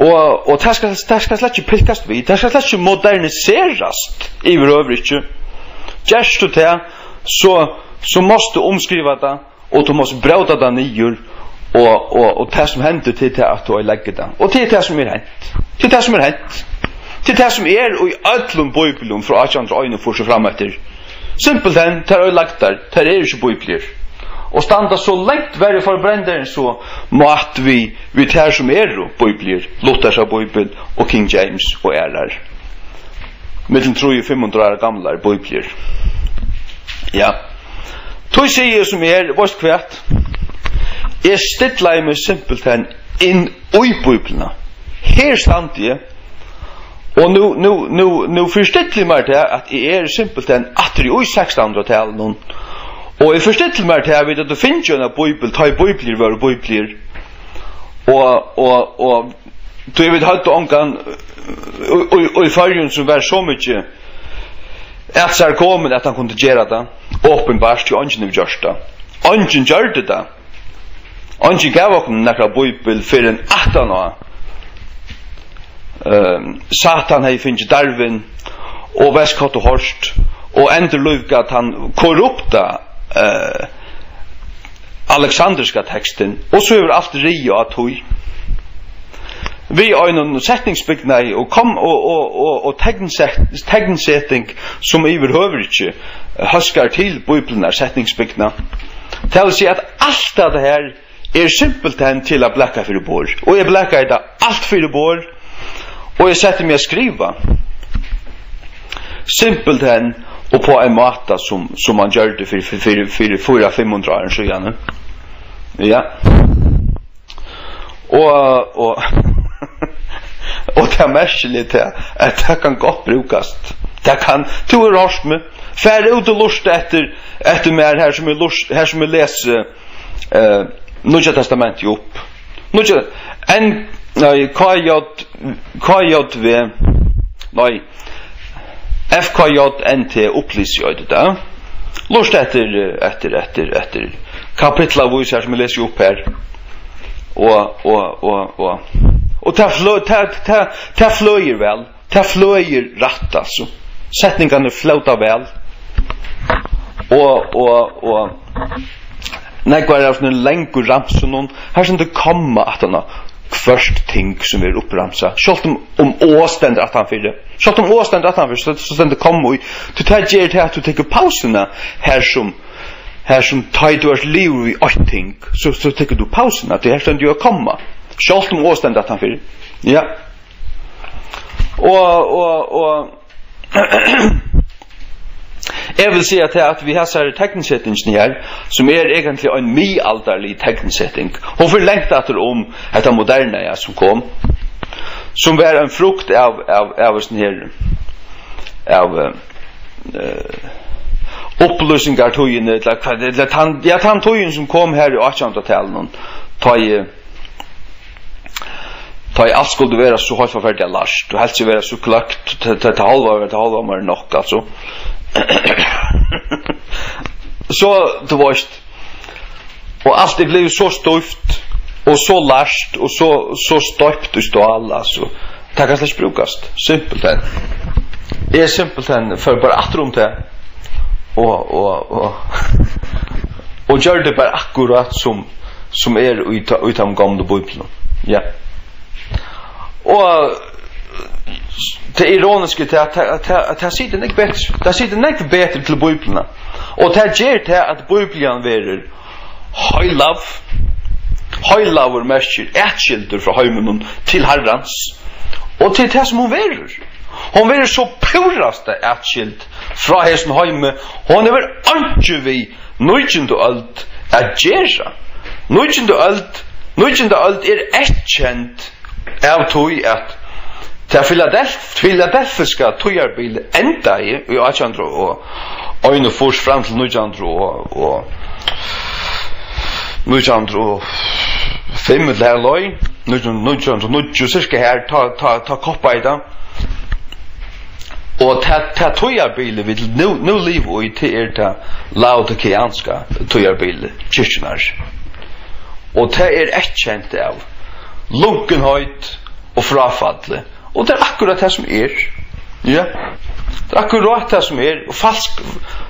og det skal slett ikke pilkast vi, det skal slett ikke moderniserast i øvrig ikke. Gjerst du det, så måste du omskriva det, og du måste brauta det nyer, og det som hender til det at du har legget det. Og til det som hent. Til det som hent. Til det som og i ætlun bøybelum fra 18 øyne for seg frem etter. Simpelthen, det har lagt der, det ikke bøybler. och standa så längt värre för brändaren så mått vi tar som bibler, Luthersa bibel och King James och där. Mellan 300 och 500 år gamla bibler. Ja. Tog säger som vars kvärt. Stilla mig simpelt in i bibeln. Här stand jag. Och nu förstår mig det att simpelt att det i 1600-talet någon. Och jag förstår mig det att det finns ju en bibel, ta bibler var bibler. Och då jag vet att ångan och i färgen som var så mycket att så kommer att han kunde göra det uppenbart till ungen av görsta. Ungen gjorde det. Ungen gav oss några bibel för en 18 år. Satan har finnit Darwin och Westcott och Horst och ändå att han korrupta Alexanderska texten och så över allt rio att hoj. Vi har en sättningsbyggnad och kom och tegnsättning som överhuvud inte huskar till bibelns sättningsbyggnad. Det vill säga att allt det här simpelt till att bläcka för bor. Och jag bläckar det allt för bor. Och jag sätter mig att skriva. Simpelt och på en måte som man gör det för 400-500 år sedan. Ja. Och det mest lite att det kan gott brukas. Det kan to röst med färd ut och lust efter mer här som är läs Nya testamentet upp. Nya en KJV nej FKJNT upplysar det där. Lust efter kapitlar visar som läser upp här. Och ta flöjer väl. Ta flöjer rätt alltså. Sättningarna flötar väl. Och när går det en längre ramsa någon här som det kommer att han först ting som är uppramsa. Skalt om åständer att han fyller. Skalt om åständer att han fyller så sen det kommer ut. Du tar ger det att du tar pauserna här som tar du att liv i ting så tar du pauserna det här ständer ju att komma. Skalt om åständer att han fyller. Ja. Och jag vill säga att vi har så här tegnsättningen här som egentligen en middelalderlig tegnsättning. Hon förlängte att om detta moderna som kom som var en frukt av sån här av upplösningar tojen eller han tojen som kom här i 1800-talet ta i allt skulle vara så hårt förfärdigt last och helst skulle vara så klart till halva mer nog alltså. Så det var och allt det blev så stoft och så last och så stöpt och stå alla så det kan släppas brukas simpelt än är simpelt än för bara att runt det och gör det bara akkurat som utan gamla bibeln ja och det ironiska att det sitter inte bättre. Det sitter inte bättre till bibeln. Och det ger det att bibeln verer high love message ätskilder från hemmen till Herrans. Och till det som hon verer. Hon verer så puraste ätskild från hästen hemme. Hon är väl inte vi nöjtjent och allt att gera. Nöjtjent och allt ätkänt av tog att ta Philadelphiska tojarbil enda i 1800 och öjne fors fram till 1900 och 1905 med lärloj 1900 cirka här ta koppa i det och ta tojarbil vid nu liv och i till ta laodikianska tojarbil kyrknar och det ett känt av lunkenhöjt och frafall. Och det akkurat det som ja. Det akkurat det som och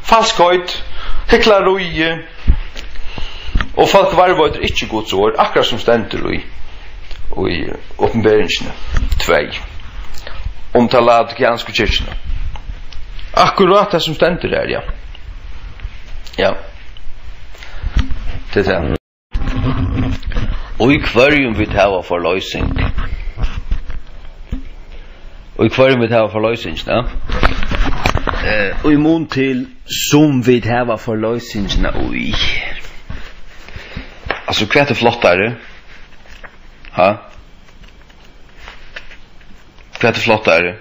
falskhet, hyckleri och folk varvar inte Guds ord, akkurat som ständer i uppenbarelsen 2 om laodikianska kyrkorna. Akkurat det som ständer där, ja. Ja. Til det. Og i kvarjum vi tava forløysing. Og i kvarjum vi tava forløysing, ja. Og i mån til som vi tava forløysingsna og i. Altså, hva er flottare? Ha? Hva er flottare?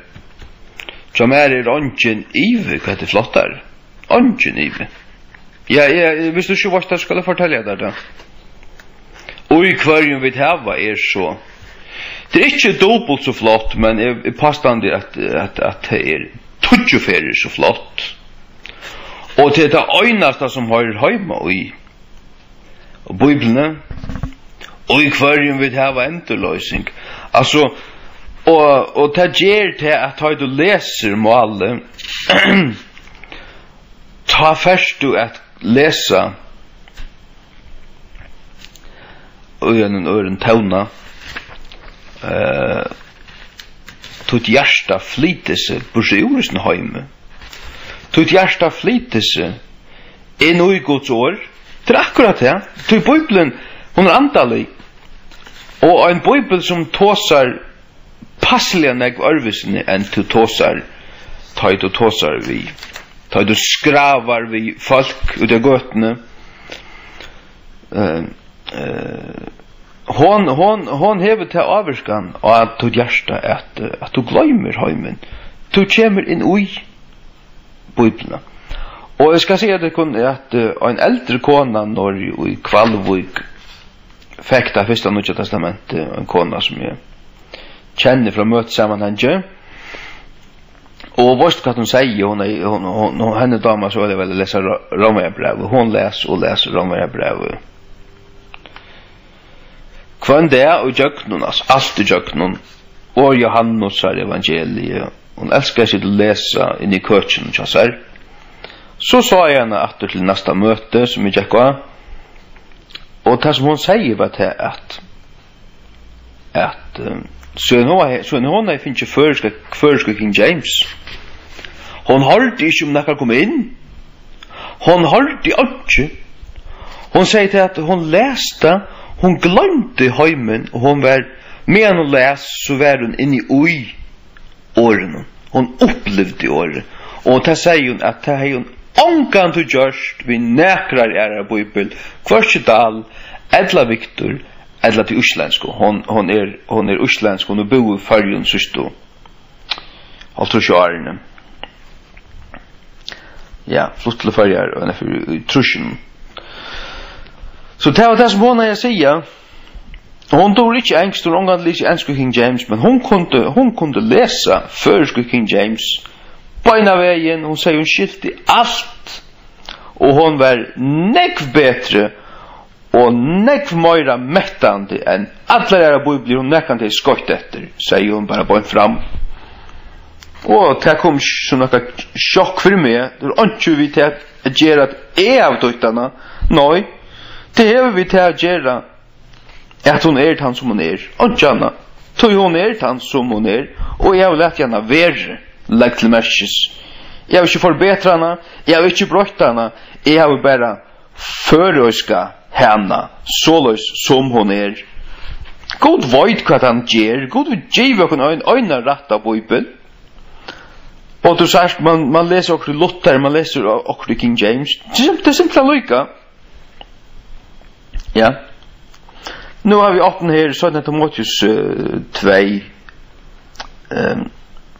Som er ongen ive, hva er flottare? Ongen ive. Ja, hvis du ikke vet det, skal jeg fortelle deg det. Og i kvarjen vi hava så. Det er ikke dobbelt så flott, men jeg påstander at det er tutsjeferier så flott. Og det er det øyneste som har heima i. Og Bibelene. Og i kvarjen vi hava endurløsning. Altså, og det gjør til at du leser målet, ta først du at lesa og en øren tauna tut hjärsta flyter seg bort i oresen heime tut hjärsta flyter seg i Guds år det er akkurat det til Bibelen hun er andalig og en Bibel som tåsar passelig nek arvesene enn til tåsar tåsar vi ta du skravar vi folk ut av gøtene hon hever til avverskan og at du hjärsta at du glömmer heimen du kommer inn ui Bibelna og jeg skal si at en eldre kona når i Kvalvik fikk det første Nya testamentet en kona som jeg kjenner fra møtesammanhengen og vorst hva hun sier, henne dama så er det vel å lese Romerbrevet. Hun leser Romerbrevet. Hva det og jøknun, altså alt i jøknun, og Johannes er evangeliet. Hun elsker seg til å lese inn i køtjen, ikke sant? Så sa jeg henne atter til neste møte, som jeg gikk av. Og det som hun sier var til så hon er finnes føreske King James. Hon holdt ikke om nekker kom inn. Hon holdt ikke. Hon sier til at hon leste, hon glemte heimen, og hon var, medan hon les, så var hun inne i årene. Hon opplevde året. Og det sier hun at det har hun ångan til gjørst, vi nekrar av Bibel, Kvarsedal, Edla Victor, eller til uslensk. Hon er uslensk, hon er bo i Färjön sørsto. Alt trus årene. Ja, flott til Färjön, og han i trusen. Så det var det som hon er sier. Hon tog ikke engst, hon omgang lese engelsk King James, men hon kunde lesa førsk King James. Beina veien, hon sier hun skilte alt. Og hon var nekv betre, og nekv meira mettande enn allar era bibler hun nekkande skott etter, sier hun bare bøyn fram. Og det kom som noe sjokk for meg, det var ikke vi til å gjøre at av døytene, nei, det er vi til å gjøre at hun er han som hun er, og Janna, tog hun er han som hun er, og jeg vil lette henne være, legg til merkes. Jeg vil ikke forbedre henne, jeg vil ikke brøyte henne, jeg vil bare førøyske henne, såløs som hun er. God vet hva han gjør, God vil give henne øyne rett av Bibel. Og du sier, man leser også Luther, man leser også King James. Det er simpelthen lykke. Ja. Nå har vi 18 her, så er det Timotheus 2,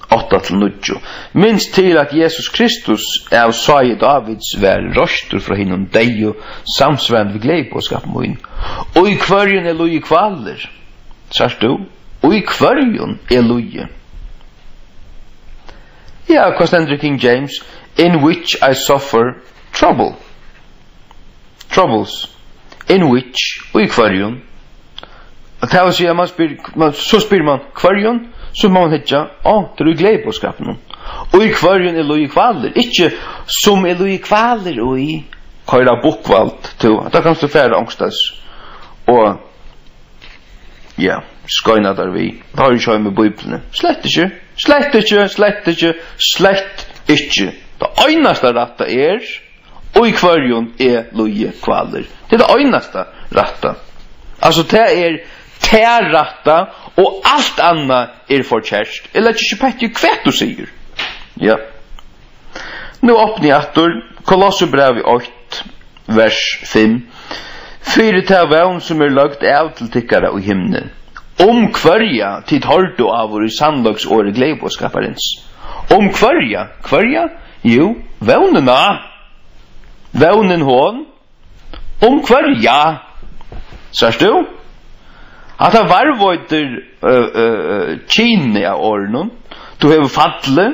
8-9. Minst til at Jesus Kristus av Saie Davids var røster fra hinnom deg og samsvend ved gledbåskapen min. Og i kvarjen er loje kvaler. Sørst du? Og i kvarjen er loje. Ja, hva stender King James? In which I suffer trouble. Troubles. In which, og i kvarjen. Og det vil si at så spyr man kvarjen, så må man hitja, det er gledbåskapen. Og i kvarjen er loje kvaler. Ikke som er loje kvaler og i køyra bokvalt til. Da kan du fære angstens. Og ja, skøyna der vi. Da har vi kjøy med Bibelen. Slett ikke. Slett ikke. Slett ikke. Slett ikke. Det øyneste rette er och i kvarjon loje kvaller. Det är det einaste rätta. Alltså det är rätta och allt annat förkärst. Eller inte pett ju kvätt du säger. Ja. Nu öppnar jag åter Kolosserbrevet 8 vers 5. Fyra tavern som lagt av till tyckare i himlen. Kvarja tid hållt av vår sannlagsåret glädjeboskaparens. Kvarja? Jo, vännerna. Vännen hon. Kvarja. Sars du? Att han varvåter Kina ornon. Du har fattle.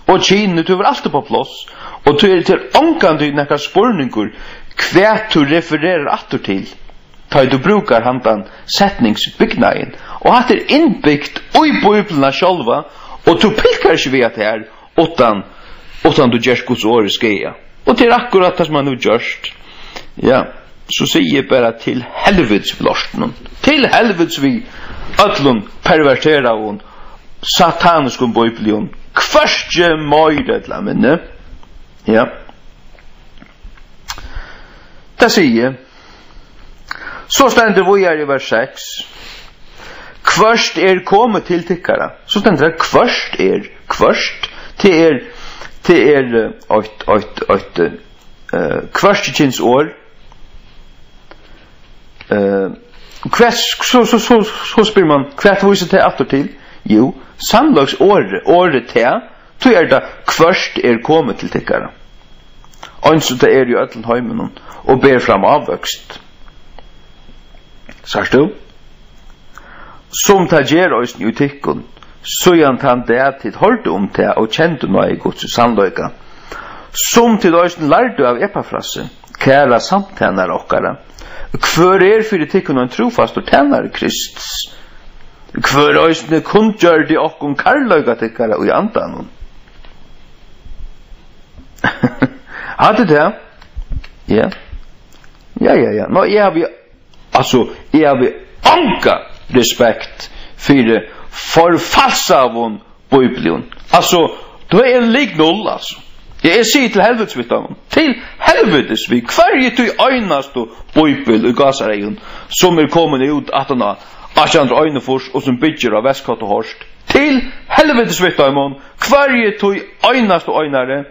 Och Kina du har alltid på plats. Och du är till ångkant näka spurningur. Kvärt du refererar attor till. Ta du brukar handan sättningsbyggnaden. Och att det inbyggt i bibeln själva. Och du pilkar inte vid att det här. Utan du görs Guds år skeia. Och det är akkurat det som man nu görst. Ja. Så säger bara till helvetsblåsten. Till helvets vi ödlun pervertera hon. Sataniskun bibeln. Kvörstje möjdet la minne. Ja. Det säger. Så ständer vi i vers 6. Kvörst kommit till tyckara. Så ständer det kvörst till kvörstjins år. Så spyr man kvart visar det efter till. Jo, sannlags året till. Så det kvörst kommit till tyckara. Och så det ju ödlen heimen och ber fram avväxt. Sars du? Som tager oss i tyckon, så han det till hållt det och kände några i Guds sannlöjka. Som till oss lärde av Epafrasse, kära samtjänare okkara. Kvör för tyckon en trofast och tjänare Kristus. Kvör oss kundgör det och karlöjka tyckara och i antan. Hade det? Ja. Ja. Nå, jag har anka respekt för förfalsavon bibeln. Alltså, då är en lik noll alltså. Jag säger till helvetes vid dem. Till helvetes vid kvarje till ögnast och bibel i Gazarejon som kommit ut att han har Ashandra Ögnefors och som bygger av Västkott och Horst. Till helvetes vid dem. Kvarje till ögnast och ögnare.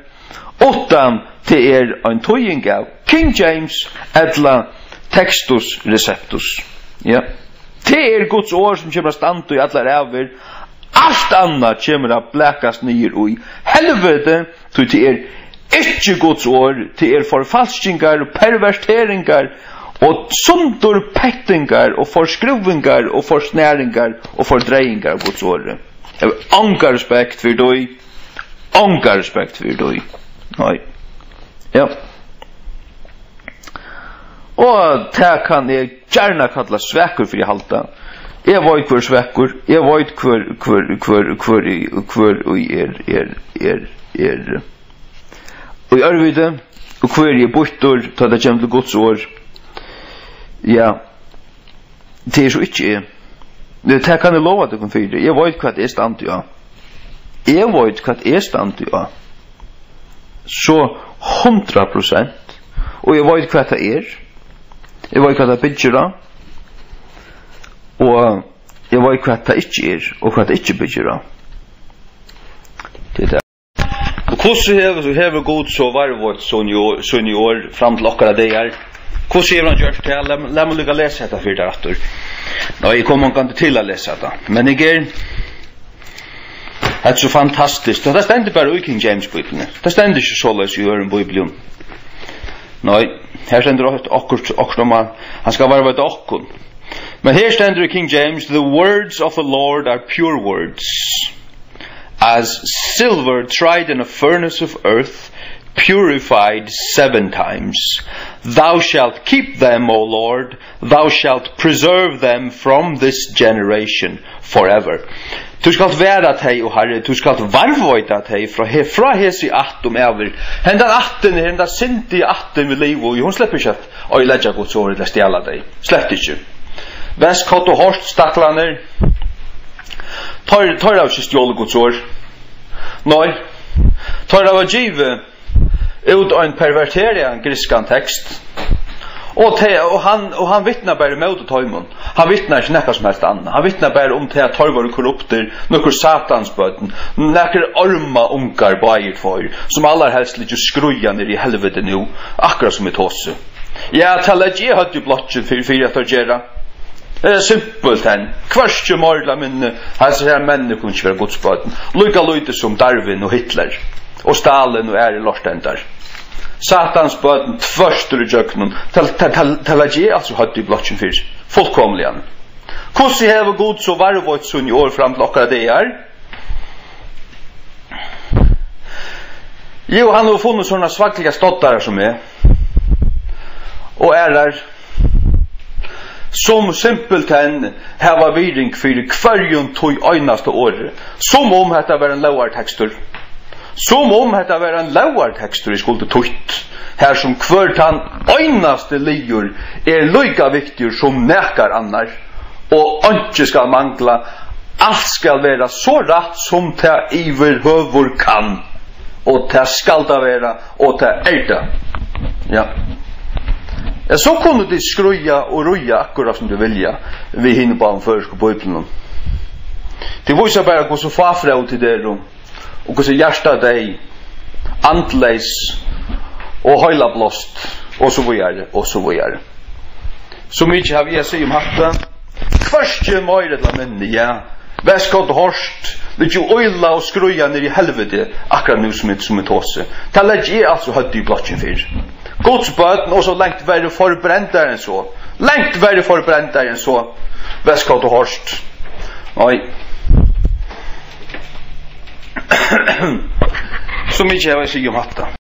Utan till en tojing av King James etla Textus Receptus. Ja. Det Guds år som kommer att stanna i alla räver. Allt annat kommer att bläkas ner i helvete. Det inte Guds år. Det förfalskningar, perverteringar och sundurpettingar och förskruvingar och försnäringar och fördrejningar av Guds år. Jag har ångar respekt för dig. Ångar respekt för dig. Nej. Ja. Och det kan jag gärna kalla sväckor för i halta. Jag vet kvar sväckor. Jag vet kvar och i Arvide. Och kvar är bortor. Ta det jämnt Guds år. Ja. Det är så inte. Det kan jag lova att du kan fyra. Jag vet vad det är stand, ja. Jag vet vad det är stand, ja. Så 100%. Och jag vet vad det är. Jag vet vad det bygger. Og jeg vet hva det ikke og hva det ikke bygger. Det er det. Og hvordan hever god så varvått sånn i år fram til okkara deir? Hvordan hever han gjort det? La meg lukka lese dette for der atter. Nå, jeg kommer ikke til å lese dette. Men jeg det så fantastisk. Det stender bare i King James-bibelen. Det stender ikke så løs i Øren-bibelen. Nei, her stender akkurat om han skal være ved okkon. Men her stender i King James, the words of the Lord are pure words, as silver tried in a furnace of earth, purified 7 times. Thou shalt keep them, O Lord, thou shalt preserve them from this generation forever. Du skalt være teg, o Herre, du skalt varvøyta teg fra hesi attum over. Hendan atten, hendan sinti atten ved liv, og hun slipper ikke at oi ledja Guds år eller stjela deg. Slipper ikke. Vestkott og Horst staklaner tar av ikke stjåle Guds år. Nei, tar av å give ut en perverterad griskan text. Och han vittnar bara mot Toimon. Han vittnar inte näka som helst annat. Han vittnar bara om till att torvar korrupter, nokkur satansböten, nokkur orma ungar bajer för, som allra helst ligger skruja ner i helvete nu, akkurat som i tosse. Ja, talet jag hade ju blotchen för att göra. Det är simpelt här. Kvörstje morla men alltså här människor inte vara godsböten. Lika lite som Darwin och Hitler och Stalin och är lorständar. Satans böten tvörstur i jöknun till att ge alltså hade i blotchen för fullkomligen. Kussi hever god så varvått sunn i år fram till åkara det är. Jo, han har funnit sådana svackliga stottare som är. Och är där som simpelt hen hava viring för kvarjon tog einaste år. Som om detta var en lauartextur. Som om detta var en lauartextur i skulde tutt. Här som kvartan einaste lior är lika viktig som näkar annar. Och inte ska mangla. Allt ska vara så rätt som det överhuvud kan. Och det ska det vara och det är det. Ja. Så kunde de skruja och ruja akkurat som de vilja vi hinner på en försk på Bibeln. Det visar bara gå så farfra till det rum och gå så hjärsta dig antleis och höjla blåst och så vidare och så vidare. Så mycket har vi att säga om hatten. Kvörstje möjligt men ja. Väskott horst det ju öjla och skruja ner i helvete akkurat nu som ett hosse. Talet är alltså hade i blotchen för. Godsböten och så längt värre förbräntare än så. Längt värre förbräntare än så. Väskott och horst. Oj. Så mycket har jag sig om hatta.